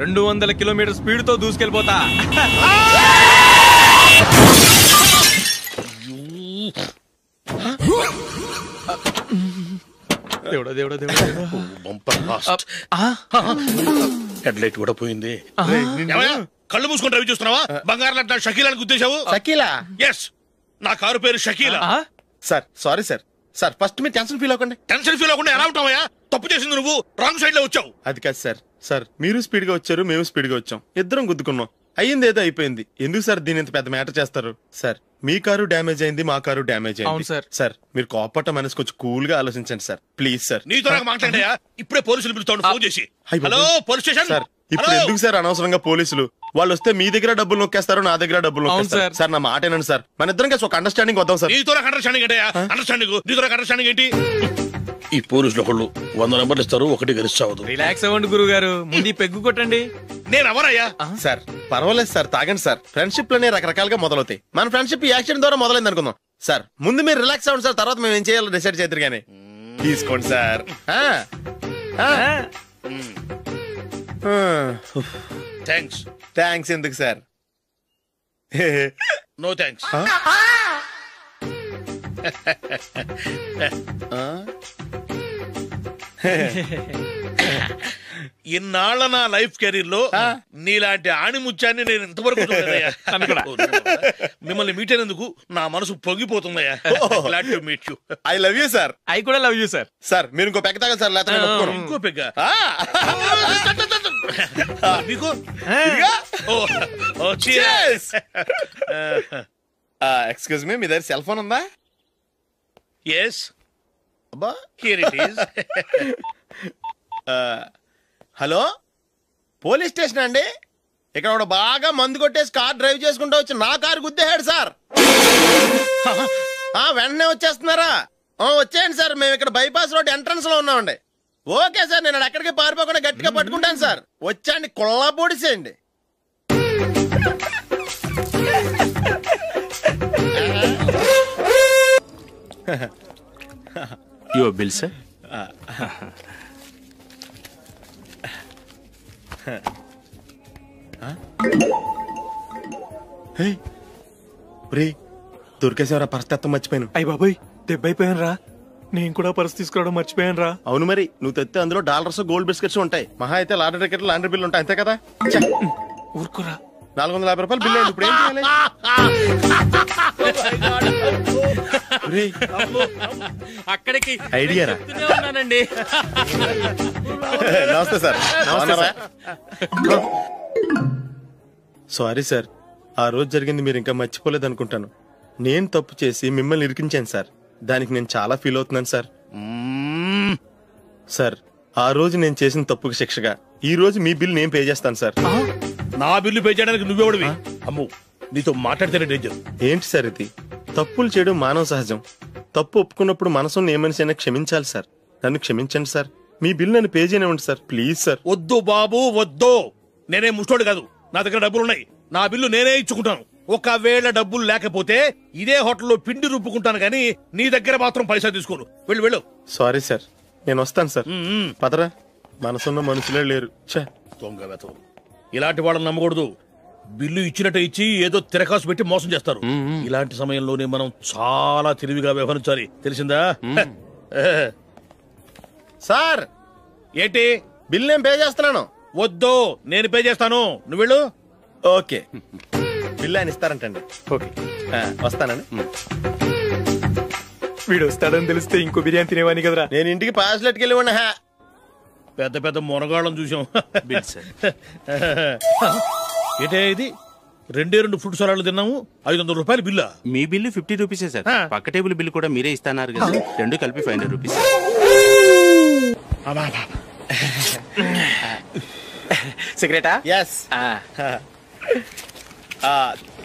200 kilometre speed తో దూసుకెళ్ళిపోతా. దేవుడా దేవుడా దేవుడా, హెడ్ లైట్ కూడా పోయింది. కళ్ళు మూసుకొని రవి చూస్తున్నావా? బంగారం లాంటి షకీలాని గుర్తించావు? షకీలా? ఎస్, నా కారు పేరు Shakeela. Sir sorry sir. Sir first మీరు టెన్షన్ ఫీల్ అవ్వకండి. టెన్షన్ ఫీల్ అవ్వకుండా ఎలా ఉంటావా? తప్పు చేసింది నువ్వు, రాంగ్ సైడ్ లో వచ్చావు. అది కాదు సార్. సార్ మీరు స్పీడ్ గా వచ్చారు, మేము స్పీడ్ గా వచ్చాం, ఇద్దరం గుద్దుకున్నాం. అయ్యింది ఏదో అయిపోయింది. ఎందుకు సార్ దీని ఇంత పెద్ద మ్యాటర్ చేస్తారు? సార్ మీ కారు డ్యామేజ్ అయింది, మా కారు డ్యామేజ్ అయింది. సార్ మీరు కోపట్ట మనసు కొంచెం కూల్ గా ఆలోచించండి సార్, ప్లీజ్ సార్. నీతో నాకు మాట్లాడాయా? ఇప్పుడే పోలీసులు పిలుస్తాను, ఫోన్ చేసి. Hello police station. సార్ ఇప్పుడు ఎందుకు సార్ అనవసరంగా పోలీసులు? వాళ్ళు వస్తే మీ దగ్గర డబ్బులు నొక్కేస్తారు, నా దగ్గర డబ్బులు నొక్కేస్తారు. సార్ నా మాట ఏనండి సార్, మన ఇద్దరం కలిసి ఒక అండర్స్టాండింగ్ వద్దాం సార్. నీతో నాకు అండర్స్టాండింగ్ ఏంటయ్యా? అండర్స్టాండింగ్ నీతో నాకు అండర్స్టాండింగ్ ఏంటి? ఈ పోలీసులు ఒకళ్ళు 100 నెంబర్లు ఇస్తారు, ఒకటి గెలుస్తావు. రిలాక్స్ అవ్వండి గురువు గారు, ముందు పెగ్గు కొట్టండి. నేను ఎవరయ్యా? సార్ పర్వాలేదు సార్, తాగండి సార్. ఫ్రెండ్షిప్ లోనే రకరకాలుగా మొదలవుతాయి. మన ఫ్రెండ్షిప్ ఈ యాక్సిడెంట్ ద్వారా మొదలైంది అనుకుందాం. సార్ ముందు మీరు రిలాక్స్ అవ్వండి సార్, తర్వాత మేము ఏం చేయాలో డిసైడ్ చేద్దరు గానీ. తీసుకోండి సార్. థ్యాంక్స్. థ్యాంక్స్ ఎందుకు సార్? No thanks. ఇన్నాళ్ళ నా లైఫ్ కెరీర్ లో నీలాంటి ఆణిముత్యాన్ని నేను ఇంతవరకు మిమ్మల్ని మీట్ అయినందుకు నా మనసు పొంగిపోతుందయ్యా. Glad to meet you. I love you sir. I కూడా లవ్ యూ సార్. సార్ మీరు ఇంకో పెగ్గ తాగండి సార్, లేకపోతే ఇంకో పెగ్గ మీకు. ఎక్స్క్యూజ్ మీ, మీ దగ్గర సెల్ ఫోన్ ఉందా? Yes, here it is. Hello, police station అండి. ఇక్కడ ఒకడు బాగా మందు కొట్టేసి కార్ డ్రైవ్ చేసుకుంటూ వచ్చి నా కారు గుద్దేశాడు సార్. వెంటనే వచ్చేస్తున్నారా? వచ్చేయండి సార్, మేము ఇక్కడ బైపాస్ రోడ్ ఎంట్రన్స్ లో ఉన్నామండి. ఓకే సార్, నేను ఎక్కడికి పారిపోకుండా గట్టిగా పట్టుకుంటాను సార్. వచ్చాండి, కుళ్ళ పొడిసేయండి. Your bill sir. దొరికేసేవరా? పరిస్థితి మర్చిపోయాను. అయ్య బాబాయ్, దెబ్బైపోయాను రా. నేను కూడా పర్స్ తీసుకురావడం మర్చిపోయాను రా. అవును మరి, నువ్వు తెస్తే అందులో డాలర్స్, గోల్డ్ బిస్కెట్స్ ఉంటాయి. మహా అయితే లాటరీ టికెట్, లాండ్రీ బిల్లు ఉంటాయి, అంతే కదా? ఊరుకురా. 450 రూపాయలు బిల్లు అయింది. ఇప్పుడు ఏం చేయాలి? అక్కడికి ఐడియా రా. నమస్తే సార్. సారీ సార్, ఆ రోజు జరిగింది మీరు ఇంకా మర్చిపోలేదు అనుకుంటాను. నేను తప్పు చేసి మిమ్మల్ని ఇరికించాను సార్. దానికి నేను చాలా ఫీల్ అవుతున్నాను సార్. సార్ ఆ రోజు నేను చేసిన తప్పుకి శిక్షగా ఈ రోజు మీ బిల్ నేను పే చేస్తాను సార్. నా బిల్లు పే చేయడానికి నువ్వెవడివి? అమ్ము, నీతో మాట్లాడితేనే డేంజర్. ఏంటి సార్ ఇది? తప్పులు చేయడం మానవ సహజం. తప్పు ఒప్పుకున్నప్పుడు మనసుని ఏ మనిషి అయినా క్షమించాలి సార్. నన్ను క్షమించండి సార్. మీ బిల్ నన్ను పే చేయనివ్వండి సార్, ప్లీజ్ సార్. వద్దు బాబు, వద్దు. నేనే ముష్టోడు కాదు, నా దగ్గర డబ్బులున్నాయి. నా బిల్లు నేనే ఇచ్చుకుంటాను. ఒకవేళ డబ్బులు లేకపోతే ఇదే హోటల్లో పిండి రుబ్బుకుంటాను, కానీ నీ దగ్గర మాత్రం పైసా తీసుకోను. వెళ్ళు వెళ్ళు. సారీ సార్, నేను వస్తాను సార్. పదరా, మనసున్న మనుషులే లేరు. దొంగ వెతవు. ఇలాంటి వాళ్ళని నమ్మకూడదు. బిల్లు ఇచ్చినట్టు ఇచ్చి ఏదో తిరకాసు పెట్టి మోసం చేస్తారు. ఇలాంటి సమయంలోనే మనం చాలా తెలివిగా వ్యవహరించాలి, తెలిసిందా? సార్ ఏంటి? బిల్ నేను పే చేస్తున్నాను. వద్దు, నేను పే చేస్తాను, నువ్వు వెళ్ళు. ఓకే, బిల్ ఆయన ఇస్తారంటండి. ఓకే, వస్తానండి. వీడు వస్తాడని తెలిస్తే ఇంకో బిర్యానీ తినేవాని కదరా. నేను ఇంటికి పాస్లెట్కి వెళ్ళివ్వండి. పెద్ద పెద్ద మునగాళ్ళం చూసాం. ఏంటే ఇది? 2 ఫ్రూట్ సలాడ్లు తిన్నాము, 500 రూపాయలు బిల్లా? మీ బిల్లు 50 రూపీసే సార్. పక్క టేబుల్ బిల్లు కూడా మీరే ఇస్తాన్నారు కదా, రెండు కలిపి 500 రూపీస్. సిగరెటా? ఎస్.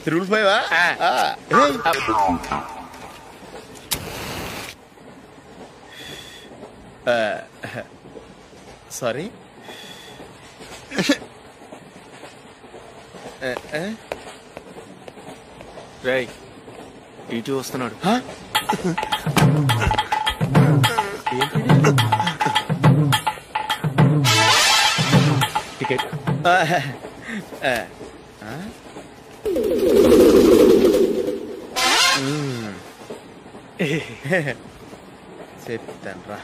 355. సారీ. రేయ్, ఇటు వస్తున్నాడు. టికెట్. చెప్తాను రా.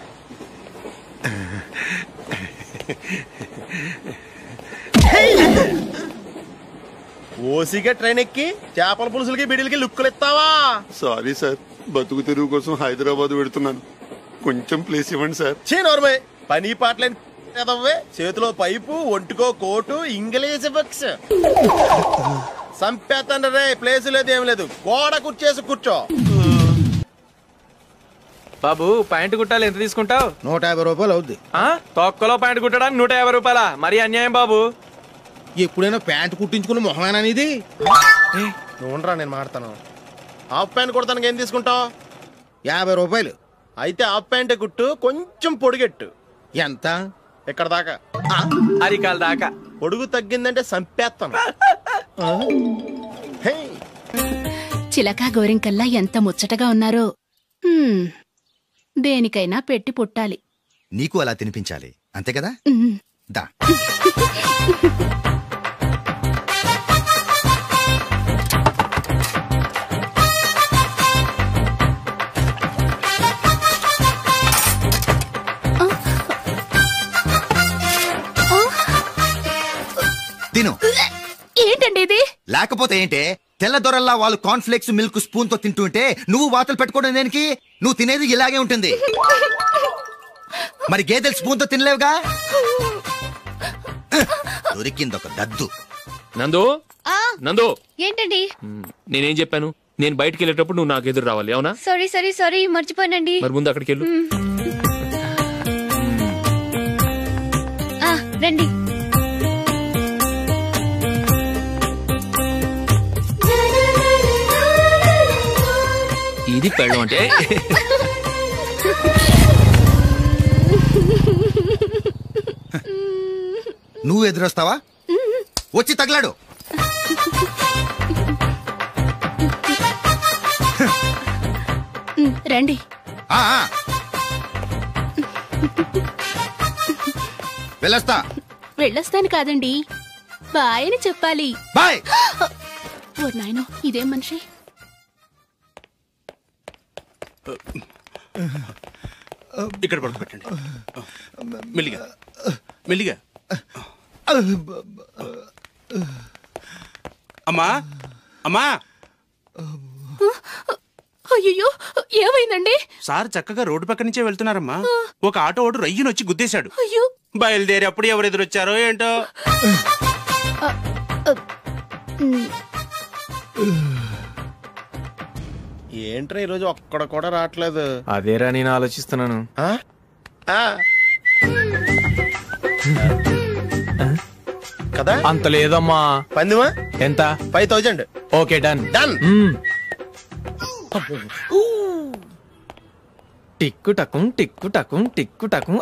ఓసిగా ట్రైన్ ఎక్కి చేపల పులుసులకి బిడిలకి లుక్కులు ఇస్తావా? సారీ సార్, బతుకు తెరువు కోసం హైదరాబాద్ పెడుతున్నాను, కొంచెం ప్లేస్ ఇవ్వండి సార్. నోర్మే పని పాటలేని కదవ్వే, చేతిలో పైపు, ఒంటికో కోటు, ఇంగ్లీష్ బుక్స్. సంపేతండ్రి రే, ప్లేస్ లేదు ఏం లేదు, గోడ కుర్చేసి కూర్చో. బాబు ప్యాంటు కుట్టాలి, ఎంత తీసుకుంటావు? 150 రూపాయలు అవుద్ది. తొక్కలో ప్యాంటు కుట్టడానికి 150 రూపాయల? మరి అన్యాయం బాబు. ఎప్పుడైనా ప్యాంటు కుట్టించుకున్న మొహమేనా ఇది? నువ్వురా, నేను మాడతాను. హాఫ్ ప్యాంట్ కుడతానికి ఏం తీసుకుంటావు? 50 రూపాయలు. అయితే హాఫ్ ప్యాంటే కుట్టు, కొంచెం పొడిగెట్టు. ఎంత? ఇక్కడ దాకా, అరికాల దాకా. పొడుగు తగ్గిందంటే సంపేస్తాను. చిలకా గోరింకల్లా ఎంత ముచ్చటగా ఉన్నారో. దేనికైనా పెట్టి పుట్టాలి. నీకు అలా తినిపించాలి, అంతే కదా? దా. తిను. ఏంటండి ఇది? లేకపోతే ఏంటే, తెల్లదొరల్లా వాళ్ళు కార్న్ఫ్లేక్స్ మిల్క్ స్పూన్ తో తింటుంటే నువ్వు వాతలు పెట్టుకోవడం దేనికి? నువ్వు తినేది ఇలాగే ఉంటుంది. మరి గేదెలు స్పూన్ తో తినలేవుగా. దొరికిందొక దద్దు. నందు, నందు, ఏంటండి? నేనేం చెప్పాను? నేను బయటికి వెళ్ళేటప్పుడు నువ్వు నాకు ఎదురు రావాలి, అవునా? సారీ మర్చిపోయానండి. మరి ముందు అక్కడికి వెళ్ళు. రండి. ఇది పెళ్ళం అంటే. నువ్వు ఎదురొస్తావా? వచ్చి తగలాడు. రండి. వెళ్ళొస్తా. వెళ్ళొస్తాను కాదండి, బాయ్ అని చెప్పాలి. బాయ్. ఓ నాయనో, ఇదేం మనిషి? ఇక్కడ పడుకోబెట్టండి. మెల్లిగా మెల్లిగా. అమ్మా, అమ్మా. అయ్యో, ఏమైందండి? సార్ చక్కగా రోడ్డు పక్క నుంచే వెళ్తున్నారమ్మా. ఒక ఆటో ఓడు రయ్యనొచ్చి గుద్దేశాడు. అయ్యో. బయలుదేరి అప్పుడు ఎవరు ఎదురొచ్చారో ఏంటో. ఏంట్రా ఈరోజు ఒక్కడ కూడా రావట్లేదు? అదేరా నేను ఆలోచిస్తున్నాను. కదా అంత లేదమ్మా. పందిమా ఎంత? 5000. Okay, done. డన్. టిక్కు టకుం టిక్కు టకుం టిక్కు టకుం.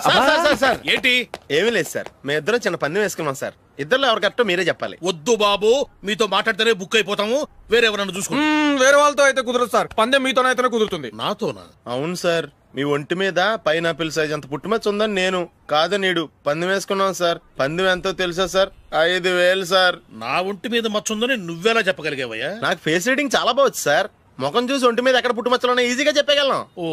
సార్ ఏంటి? ఏమీ లేదు సార్, మేము ఇద్దరం చిన్న పందెం వేసుకున్నాం సార్. ఇద్దరు ఎవరు కరెక్టో మీరే చెప్పాలి. వద్దు బాబు, మీతో మాట్లాడితేనే బుక్ అయిపోతాము. వేరే ఎవరన్నా చూసుకుంటాం. వేరే వాళ్ళతో అయితే కుదరదు సార్, పందెం మీతోనైతేనే కుదురుతుంది. నాతోనా? అవును సార్, మీ ఒంటి మీద పైనాపిల్ సైజ్ అంత పుట్టుమచ్చ ఉందని నేను కాదు నీడు పందెం వేసుకున్నాం సార్. పందెం ఎంతో తెలుసా సార్? 5000 సార్. నా ఒంటి మీద మచ్చ ఉందని నువ్వెలా చెప్పగలిగావయ్యా? నాకు ఫేస్ రీడింగ్ చాలా బాగుంది సార్. ముఖం చూసి ఒంటి మీద ఎక్కడ పుట్టుమచ్చలో ఈజీగా చెప్పగలను. ఓ,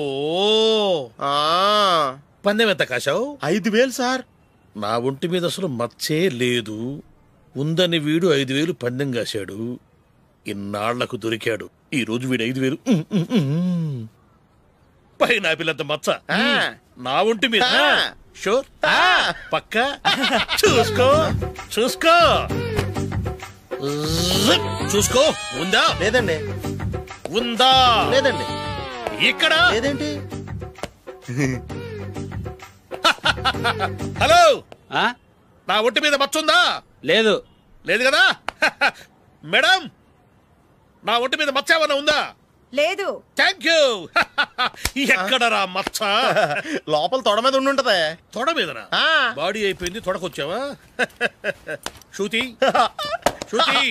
పందెం ఎంత కాశావు? 5000 సార్. నా ఒంటి మీద అసలు మచ్చే లేదు, ఉందని వీడు 5000 పందెం కాశాడు. ఇన్నాళ్లకు దొరికాడు. ఈ రోజు వీడు 5000. పైన పిల్లంత మచ్చ నా ఒంటి మీద. షూర్, పక్క. చూసుకో చూసుకో చూసుకో. ఉందా? లేదండి. ఉందా? లేదండి. ఇక్కడ లేదేంటి? హలో, నా ఒంటి మీద మచ్చ ఉందా? లేదు. లేదు కదా? మేడం, నా ఒంటి మీద మచ్చ ఏమన్నా ఉందా? లేదు. Thank you. ఎక్కడరా మచ్చ? లోపల తొడ మీద ఉండుంటదే. తొడ మీదనా? బాడీ అయిపోయింది, తొడకొచ్చావా? శృతి శృతి.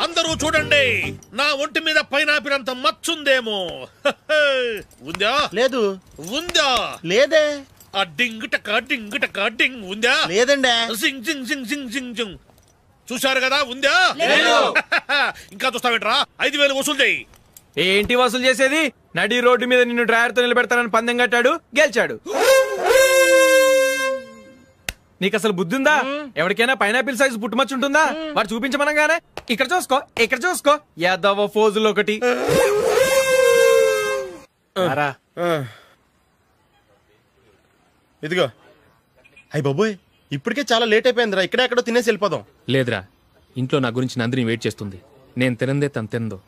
అందరూ చూడండి, నా ఒంటి మీద పైనాపిల్ అంత మచ్చుందేమో. ఉందా? లేదు. ఉందా? లేదే. ఆ డింగ్ టక డింగ్ టక డింగ్ ఉందా? లేదండి. సింగ్ సింగ్ సింగ్ సింగ్ సింగ్ సింగ్. చూశారు కదా, ఉందా? ఇంకా చూస్తావేంట్రా? 5,000 వసూలు చేయి. ఏంటి వసూలు చేసేది? నడి రోడ్డు మీద నిన్ను డ్రైవర్ తో నిలబెడతానని పందెం కట్టాడు, గెలిచాడు. నీకు అసలు బుద్ధి ఉందా? ఎవరికైనా పైనాపిల్ సైజ్ పుట్టుమచ్చు ఉంటుందా? వాడు చూపించమనగానే ఇక్కడ చూసుకో, ఇక్కడ చూసుకో, యాదవ ఫోజులు ఒకటి. ఇదిగో. అయ్య బాబోయ్, ఇప్పటికే చాలా లేట్ అయిపోయిందిరా. ఇక్కడే ఎక్కడో తినేసి వెళ్ళిపోదాం. లేదురా, ఇంట్లో నా గురించి నందిని వెయిట్ చేస్తుంది. నేను తినందే తను తిందో.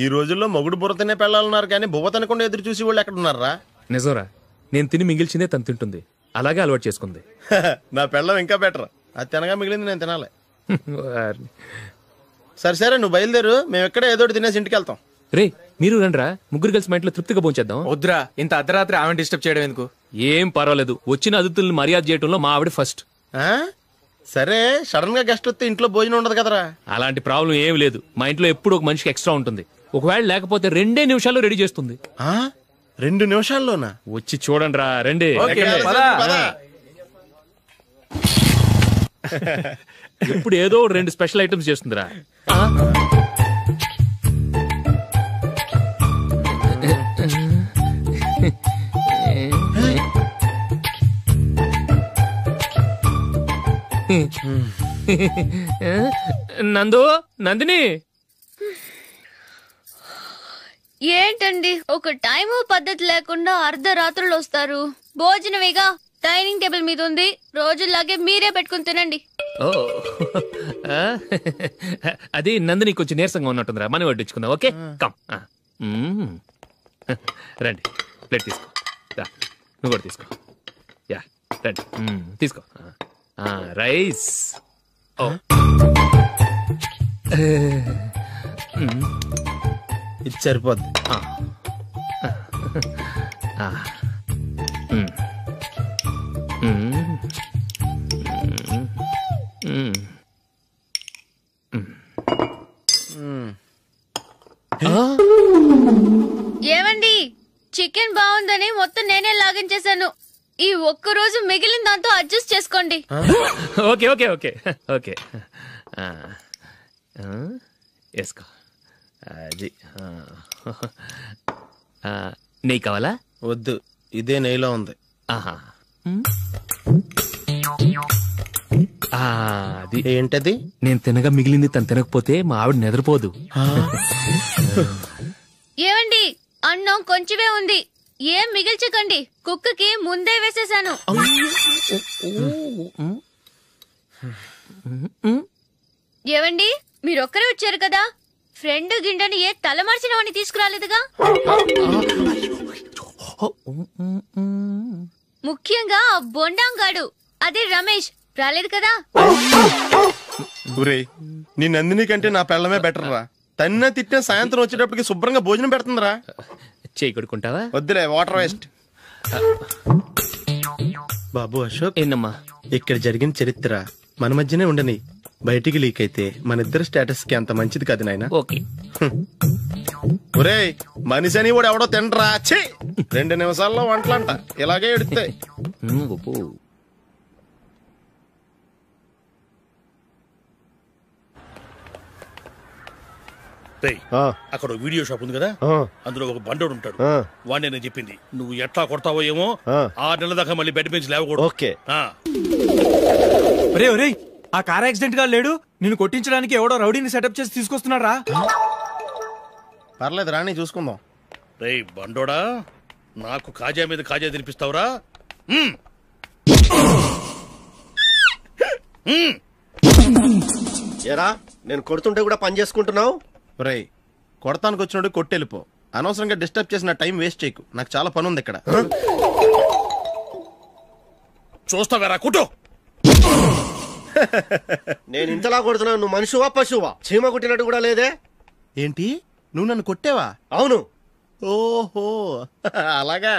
ఈ రోజుల్లో మొగుడు బుర్ర తినే పెళ్ళాలన్నారు కానీ బువ్వ తినకుండా ఎదురు చూసి వాళ్ళు ఎక్కడ ఉన్నారా? నిజంరా, నేను తిని మిగిల్చిందే తను తింటుంది. అలాగే అలవాటు చేసుకుంది. నా పెళ్ళం ఇంకా బెటర్. అది తినగా మిగిలింది నేను తినాలి. సరే నువ్వు బయలుదేరు, మేము ఎక్కడే ఏదో తినేసి ఇంటికి వెళ్తాం. రే, మీరు రండిరా, ముగ్గురు కలిసి మా ఇంట్లో తృప్తిగా పోంచేద్దాం. వద్దురా, ఇంత అర్ధరాత్రి ఆమె డిస్టర్బ్ చేయడం ఎందుకు? ఏం పర్వాలేదు, వచ్చిన అతిథుల్ని మర్యాద చేయడంలో మా ఆవిడ ఫస్ట్. సరే, సడన్ గా గెస్ట్ వస్తే ఇంట్లో భోజనం ఉండదు కదరా? అలాంటి ప్రాబ్లం ఏం లేదు. మా ఇంట్లో ఎప్పుడు ఒక మనిషికి ఎక్స్ట్రా ఉంటుంది. ఒకవేళ లేకపోతే 2 నిమిషాల్లో రెడీ చేస్తుంది. 2 నిమిషాల్లోనా? వచ్చి చూడండి రా, రండి. ఇప్పుడు ఏదో 2 స్పెషల్ ఐటమ్స్ చేస్తుందిరా. నందిని, ఏంటండి ఒక టైము పద్ధతి లేకుండా అర్ధరాత్రులు వస్తారు? భోజనమేగా, డైనింగ్ టేబుల్ మీద ఉంది, రోజుల్లాగే మీరే పెట్టుకుని తినండి. అది నందిని కొంచెం నీరసంగా ఉన్నట్టుందిరా, మనీ వడ్డించుకుందాం. Okay, come. రండి, ప్లేట్ తీసుకో. నువ్వు కూడా తీసుకో. యా, రండి, తీసుకో. రైస్. ఇది సరిపోద్ది. ఏమండి, చికెన్ బాగుందని మొత్తం నేనే లాగించేశాను. ఈ ఒక్కరోజు మిగిలిన దాంతో అడ్జస్ట్ చేసుకోండి. ఓకే ఓకే ఓకే ఓకే, వేసుకో. అది నెయ్యి కావాలా? వద్దు, ఇదే నెయ్యిలో ఉంది. అది ఏంటది? నేను తినగా మిగిలింది తను తినకపోతే మా ఆవిడ నిద్రపోదు. ఏమండి, అన్నం కొంచెమే ఉంది, ఏం మిగిల్చకండి. కుక్కకి ముందే వేసేసాను. ఏవండి, మీరొక్కరే వచ్చారు కదా, ఫ్రెండ్ గిండెని ఏ తలమార్చిన వాడిని తీసుకురాలేదుగా? ముఖ్యంగా ఆ బొండాంగాడు, అదే రమేష్, రాలేదు కదా? నీ నందిని కంటే నా పెళ్ళమే బెటర్ రా. తన్న తిట్టిన సాయంత్రం వచ్చేటప్పటికి శుభ్రంగా భోజనం పెడుతుందిరా. చేయి కొడుకుంటావా? వద్దులే, వాటర్ వేస్ట్. బాబు అశోక్, ఏంటమ్మా ఇక్కడ జరిగిన చరిత్ర మన మధ్యనే ఉండని, బయటికి లీక్ అయితే మన ఇద్దరు స్టేటస్ కి అంత మంచిది కాదు నాయన. ఓకే. ఒరేయ్, మనిషి అని కూడా ఎవడో తినరా. 2 నిమిషాల్లో వంటలంట, ఇలాగే ఎడుతాయి. అక్కడ వీడియో షాప్ ఉంది కదా, అందులో ఒక బండోడు ఉంటాడు. వాడిని నేను చెప్పింది, నువ్వు ఎట్లా కొడతావో ఏమో, 6 నెలల దాకా మళ్ళీ బెడ్ పెంచి లేవకూడదు. ఓకే. ఒరేయ్, ఆ కార్ యాక్సిడెంట్ గా లేడు, నిన్ను కొట్టించడానికి ఎవడో రౌడీని సెటప్ చేసి తీసుకొస్తున్నాడు రా. పర్లేదు రాని, చూసుకుందాం. రేయ్ బండోడా, నాకు కాజా మీద కాజా తినిపిస్తావురా? ఏరా, నేను కొడుతుంటే కూడా పని చేసుకుంటున్నావు? రేయ్, కొడతానికి వచ్చినోడు కొట్టెళ్ళిపో. అనవసరంగా డిస్టర్బ్ చేసిన టైం వేస్ట్ చేయకు, నాకు చాలా పని ఉంది ఇక్కడ. చూస్తావేరా, కుట్టు. నేను ఇంతలా కొడుతున్నావు, నువ్వు మనిషివా పశువా? చీమ కుట్టినట్టు కూడా లేదే. ఏంటి, నువ్వు నన్ను కొట్టేవా? అవును. ఓహో, అలాగా.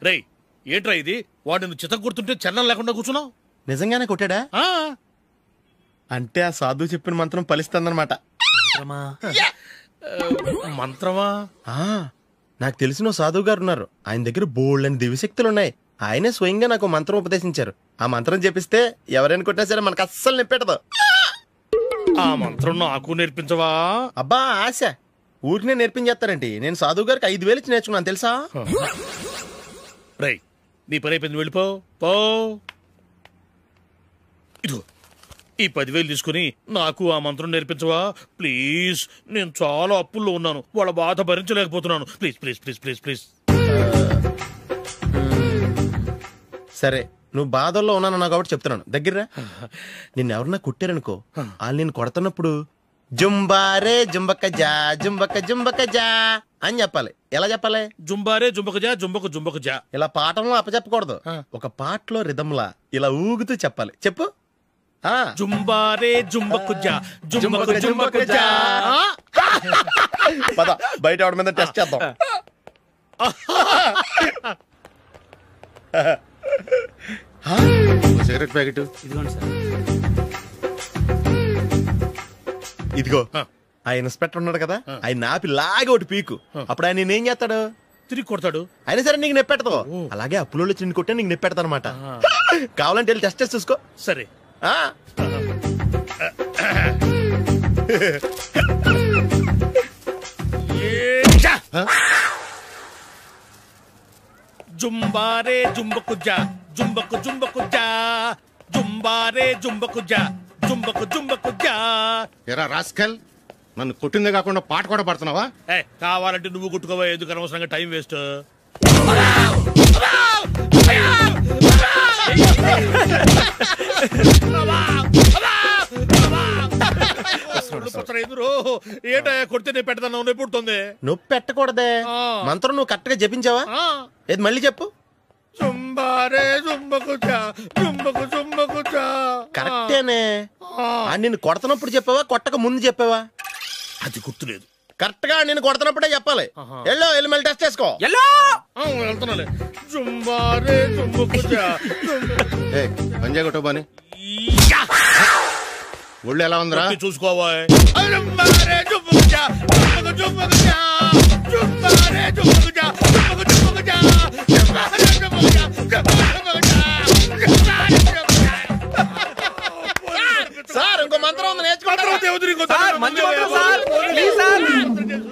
రేయ్, ఏంట్రా ఇది? వాడు నువ్వు చిత్త కొడుతుంటే చలనం లేకుండా కూర్చున్నావు. నిజంగానే కొట్టాడా? అంటే ఆ సాధువు చెప్పిన మంత్రం ఫలిస్తుందన్నమాట. మంత్రమా? నాకు తెలిసిన సాధువు గారు ఉన్నారు. ఆయన దగ్గర బోల్డని దివ్యశక్తులు ఉన్నాయి. ఆయనే స్వయంగా నాకు మంత్రం ఉపదేశించారు. ఆ మంత్రం చెప్పిస్తే ఎవరైనా కొట్టినా సరే మనకు అస్సలు నిప్పెట్టదు. ఆ మంత్రం నాకు నేర్పించవా? అబ్బా ఆశ, ఊరినే నేర్పించేస్తారండి. నేను సాధువు గారికి 5,000 ఇచ్చి నేర్చుకున్నాను తెలుసా. రై, నీ పని అయిపోయింది, వెళ్ళిపో. పో. ఇదిగో ఈ 10,000 తీసుకుని నాకు ఆ మంత్రం నేర్పించవా ప్లీజ్? నేను చాలా అప్పుల్లో ఉన్నాను, వాళ్ళ బాధ భరించలేకపోతున్నాను. Please please please please please. సరే, నువ్వు బాధల్లో ఉన్నాను నాకు కాబట్టి చెప్తున్నాను. దగ్గర నిన్ను ఎవరన్నా కుట్టారనుకో, వాళ్ళు నేను కొడుతున్నప్పుడు జుంబారే జుంబక జా జుంబక జుంబక జా అని చెప్పాలి. ఎలా చెప్పాలి? జుంబారే జుంబక జా జుంబక జుంబక జా. ఇలా పాఠంలో అప్పచెప్పకూడదు, ఒక పాటలో రిధంలా ఇలా ఊగుతూ చెప్పాలి. చెప్పు. జుంబారే జుంబకు జా జుంబకు జుంబకు జా. పద బయట ఆవిడ మీద టెస్ట్ చేద్దాం. సిగరెట్ ప్యాకెట్ ఇదిగో. ఆ ఇన్స్పెక్టర్ ఉన్నాడు కదా, ఆయన నాపి లాగే ఒకటి పీకు. అప్పుడు ఆయన నేనేం చేస్తాడు? తిరిగి కొడతాడు. అయినా సరే నీకు నెప్పెడతావు. అలాగే అప్పులో చిన్న కొట్టే నీకు నెప్పెడతా అనమాట. కావాలంటే వెళ్ళి టెస్ట్ చేసి చూసుకో. సరే. జుంబారే జుంబకు జా జుంబకు జుంబకు జా జుంబారే జుంబకు జా జుంబకు జుంబకు జా. ఎరా రాస్కల్, నన్ను కొట్టిందే కాకుండా పాట కూడా పడుతున్నావా? కావాలంటే నువ్వు కొట్టుకోవా, ఎందుకు అనవసరంగా టైం వేస్ట్. ఏంటా కొడితే నేను పెడతాను, నొప్పి పుడుతుంది. నొప్పి పెట్టకూడదే. మంత్రం నువ్వు కరెక్ట్ గా జపించావా? ఏది మళ్ళీ చెప్పు. జుంబారే జుంబకు జా జుంబకు జుంబకు జా. కరెక్టేనే. నిన్ను కొడుతున్నప్పుడు చెప్పావా, కొట్టక ముందు చెప్పావా? అది గుర్తులేదు. కరెక్ట్ గా నేను కొడుతున్నప్పుడే చెప్పాలి. వెళ్ళి మళ్ళీ టెస్ట్ చేసుకో. వెళ్తున్నాలే. జుంబారే జుంబకు జా. పంజాయ్ కొట్టబాని ఒళ్ళు ఎలా ఉందిరా చూసుకోవా. జుంబారే జుంబకు జా జుంబకు జుంబకు జా జుంబారే జుంబకు జా జుంబకు జుంబకు జా